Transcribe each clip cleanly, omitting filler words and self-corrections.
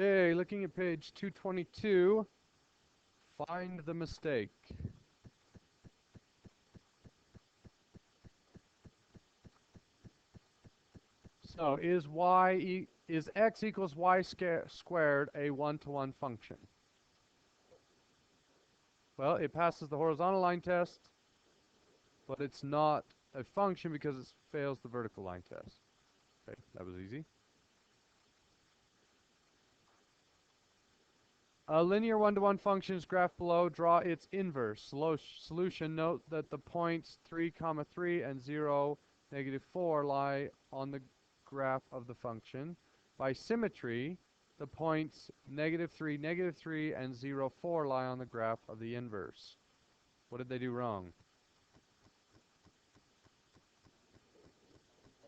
Okay, looking at page 222, find the mistake. So is x equals y squared a one-to-one function? Well, it passes the horizontal line test, but it's not a function because it fails the vertical line test. Okay, that was easy. A linear one-to-one function's graph below. Draw its inverse. Solution. Note that the points 3, 3 and 0, -4 lie on the graph of the function. By symmetry, the points -3, -3 and 0, 4 lie on the graph of the inverse. What did they do wrong?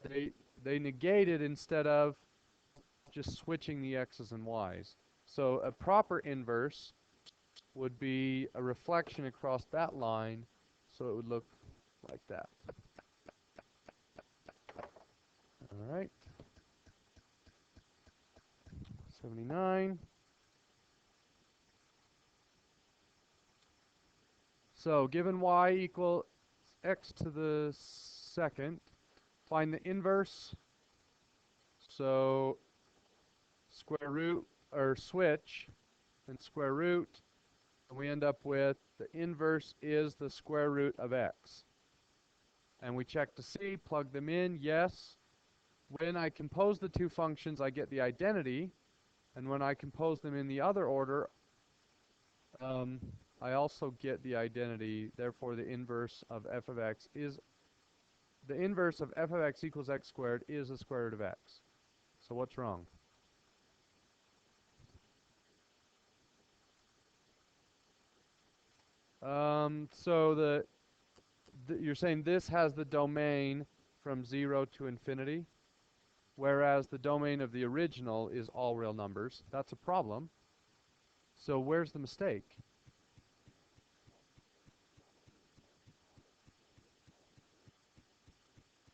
They negated instead of just switching the x's and y's. So a proper inverse would be a reflection across that line, so it would look like that. All right. 79. So given y equals x to the second, find the inverse. So square root, or switch, and square root, and we end up with the inverse is the square root of x. And we check to see, plug them in, yes. When I compose the two functions, I get the identity, and when I compose them in the other order, I also get the identity. Therefore, the inverse of f of x is, the inverse of f of x equals x squared is the square root of x. So what's wrong? So you're saying this has the domain from 0 to infinity, whereas the domain of the original is all real numbers. That's a problem. So where's the mistake?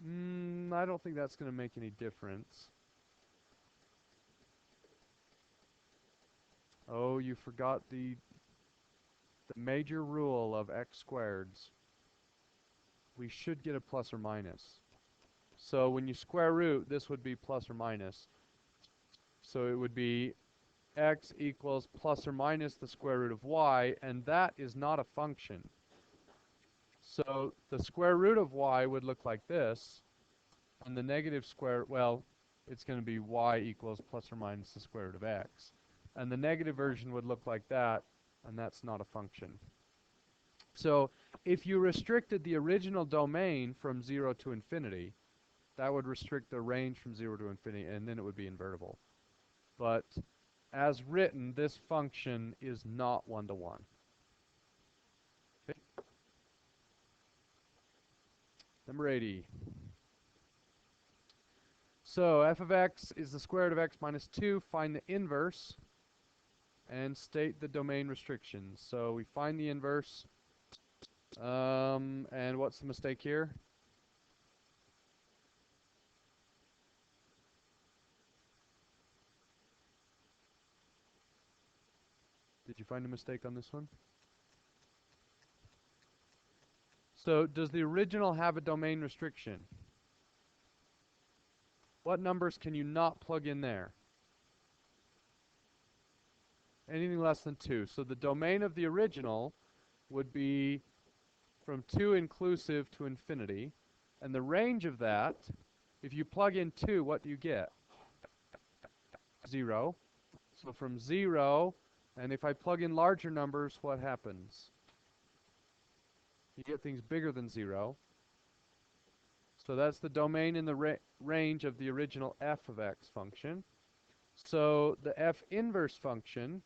I don't think that's going to make any difference. Oh, you forgot the major rule of x squareds. We should get a plus or minus. So when you square root, this would be plus or minus. So it would be x equals plus or minus the square root of y, and that is not a function. So the square root of y would look like this, and the negative square, well, it's going to be y equals plus or minus the square root of x. And the negative version would look like that, and that's not a function. So if you restricted the original domain from 0 to infinity, that would restrict the range from 0 to infinity, and then it would be invertible. But as written, this function is not one-to-one. Okay. Number 80. So f of x is the square root of x minus 2. Find the inverse and state the domain restrictions. So we find the inverse. And what's the mistake here? Did you find a mistake on this one? So does the original have a domain restriction? What numbers can you not plug in there? Anything less than 2. So the domain of the original would be from 2 inclusive to infinity. And the range of that, if you plug in 2, what do you get? 0. So from 0, and if I plug in larger numbers, what happens? You get things bigger than 0. So that's the domain in the range of the original f of x function. So the f inverse function,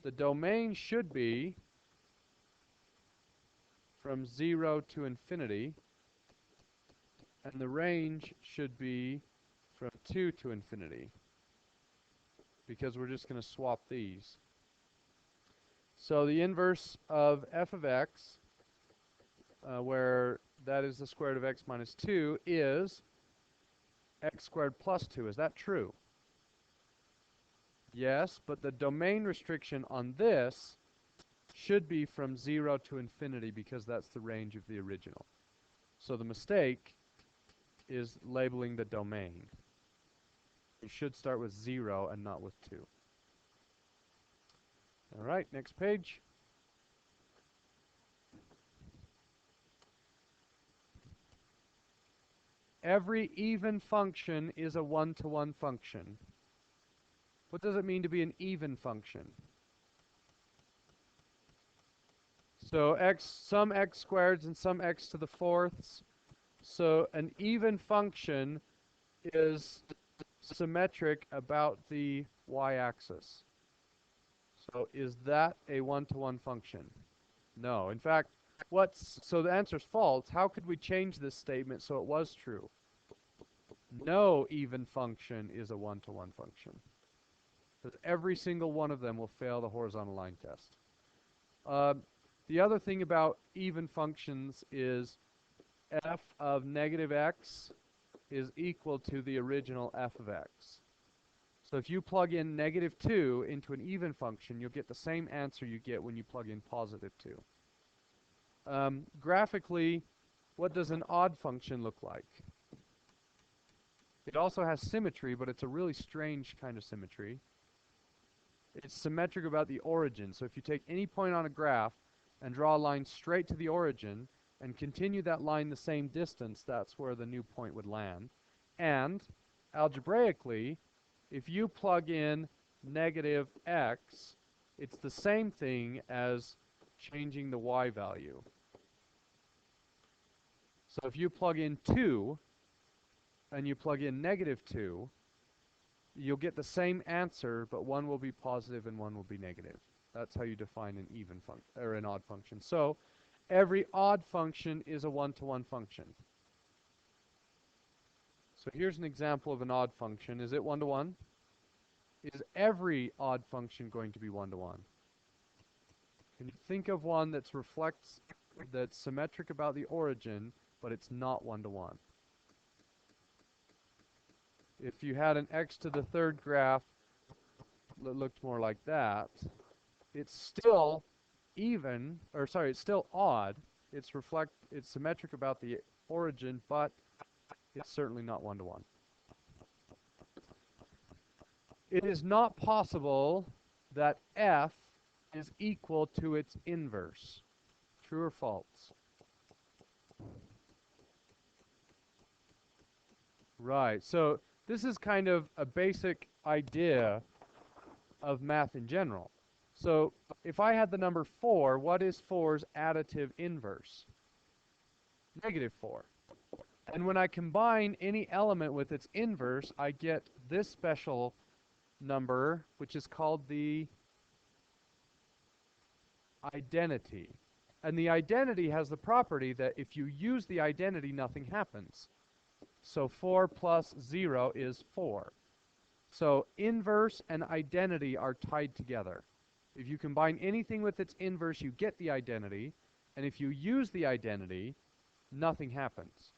the domain should be from 0 to infinity, and the range should be from 2 to infinity, because we're just going to swap these. So the inverse of f of x, where that is the square root of x minus 2, is x squared plus 2. Is that true? Yes, but the domain restriction on this should be from 0 to infinity because that's the range of the original. So the mistake is labeling the domain. You should start with 0 and not with 2. All right, next page. Every even function is a one-to-one function. What does it mean to be an even function? So some x squareds and some x to the fourths. So an even function is symmetric about the y-axis. So is that a one-to-one function? No. In fact, so the answer is false. How could we change this statement so it was true? No even function is a one-to-one function. Because every single one of them will fail the horizontal line test. The other thing about even functions is f of negative x is equal to the original f of x. So if you plug in negative 2 into an even function, you'll get the same answer you get when you plug in positive 2. Graphically, what does an odd function look like? It also has symmetry, but it's a really strange kind of symmetry. It's symmetric about the origin. So if you take any point on a graph and draw a line straight to the origin and continue that line the same distance, that's where the new point would land. And algebraically, if you plug in negative x, it's the same thing as changing the y value. So if you plug in 2 and you plug in negative 2, you'll get the same answer, but one will be positive and one will be negative. That's how you define an even function or an odd function. So every odd function is a one-to-one function. So here's an example of an odd function. Is it one-to-one? Is every odd function going to be one-to-one? Can you think of one that's symmetric about the origin, but it's not one-to-one? If you had an x to the third graph that looked more like that, it's still even, or sorry, it's still odd. It's symmetric about the origin, but it's certainly not one-to-one. It is not possible that f is equal to its inverse. True or false? Right. So this is kind of a basic idea of math in general. So if I had the number 4, what is 4's additive inverse? Negative 4. And when I combine any element with its inverse, I get this special number, which is called the identity. And the identity has the property that if you use the identity, nothing happens. So 4 plus 0 is 4. So inverse and identity are tied together. If you combine anything with its inverse, you get the identity. And if you use the identity, nothing happens.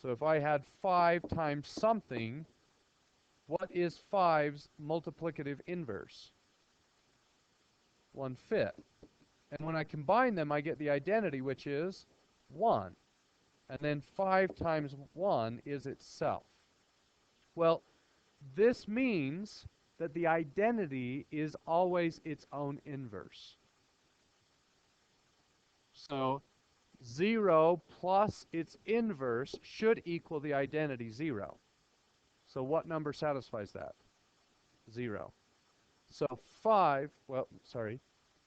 So if I had 5 times something, what is 5's multiplicative inverse? 1/5. And when I combine them, I get the identity, which is 1. And then 5 times 1 is itself. Well, this means that the identity is always its own inverse. So 0 plus its inverse should equal the identity 0. So what number satisfies that? 0. So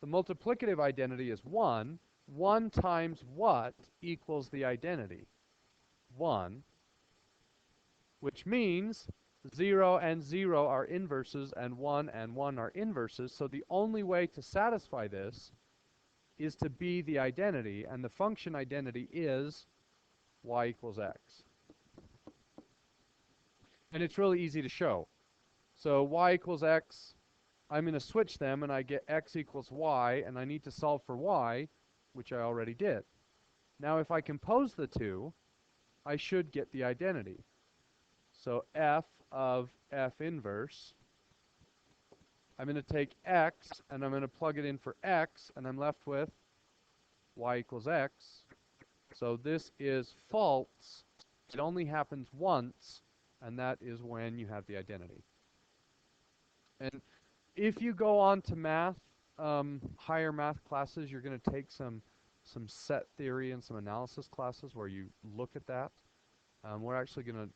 the multiplicative identity is 1. 1 times what equals the identity? 1, which means 0 and 0 are inverses, and 1 are inverses. So the only way to satisfy this is to be the identity, and the function identity is y equals x. And it's really easy to show. So y equals x, I'm going to switch them, and I get x equals y, and I need to solve for y, which I already did. Now if I compose the two, I should get the identity. So f of f inverse I'm going to take x, and I'm going to plug it in for x, and I'm left with y equals x. So this is false. It only happens once, and that is when you have the identity. And if you go on to math, higher math classes, you're going to take some set theory and some analysis classes where you look at that. We're actually going to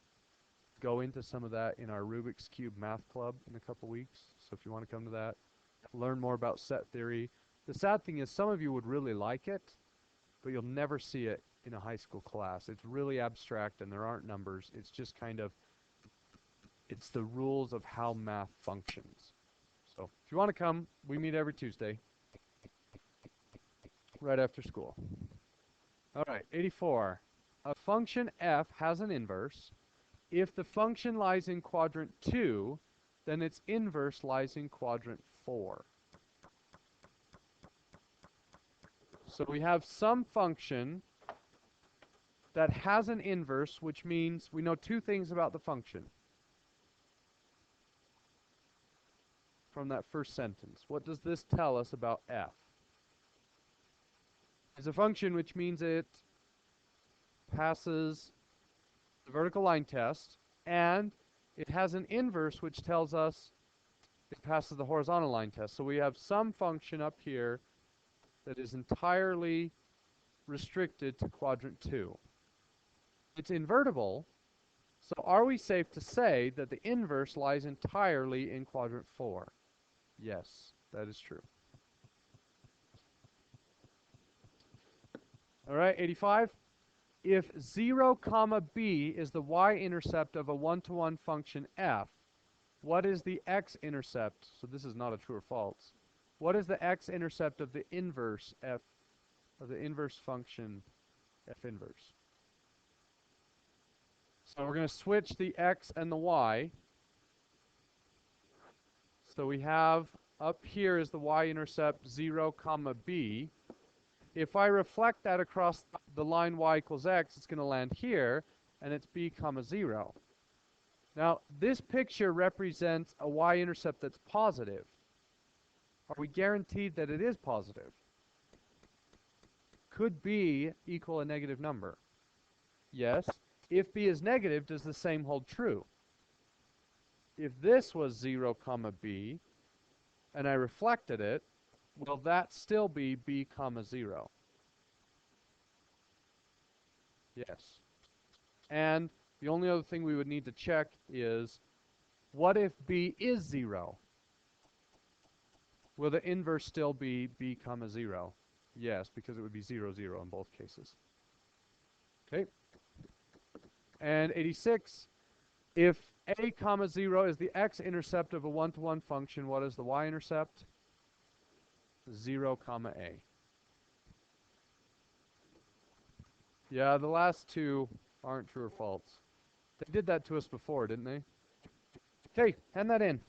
go into some of that in our Rubik's Cube Math Club in a couple weeks. So if you want to come to that, learn more about set theory. The sad thing is some of you would really like it, but you'll never see it in a high school class. It's really abstract and there aren't numbers. It's just kind of, it's the rules of how math functions. So if you want to come, we meet every Tuesday, right after school. All right, 84. A function f has an inverse. If the function lies in quadrant 2, then its inverse lies in quadrant 4. So we have some function that has an inverse, which means we know two things about the function from that first sentence. What does this tell us about f? It's a function which means it passes the vertical line test, and it has an inverse which tells us it passes the horizontal line test. So we have some function up here that is entirely restricted to quadrant 2. It's invertible, so are we safe to say that the inverse lies entirely in quadrant 4? Yes, that is true. All right, 85. If 0, comma b is the y-intercept of a one-to-one function f, what is the x-intercept? So this is not a true or false. What is the x-intercept of the inverse f, of the inverse function f inverse? So we're going to switch the x and the y. So we have up here is the y-intercept 0, comma b. If I reflect that across the line y equals x, it's going to land here, and it's b comma 0. Now, this picture represents a y-intercept that's positive. Are we guaranteed that it is positive? Could b equal a negative number? Yes. If b is negative, does the same hold true? If this was 0, comma b, and I reflected it, will that still be b comma 0? Yes. And the only other thing we would need to check is, what if b is 0? Will the inverse still be b comma 0? Yes, because it would be 0, 0 in both cases. Okay. And 86, if a comma 0 is the x-intercept of a one-to-one function, what is the y-intercept? 0, comma a. Yeah, the last two aren't true or false. They did that to us before, didn't they? Okay, hand that in.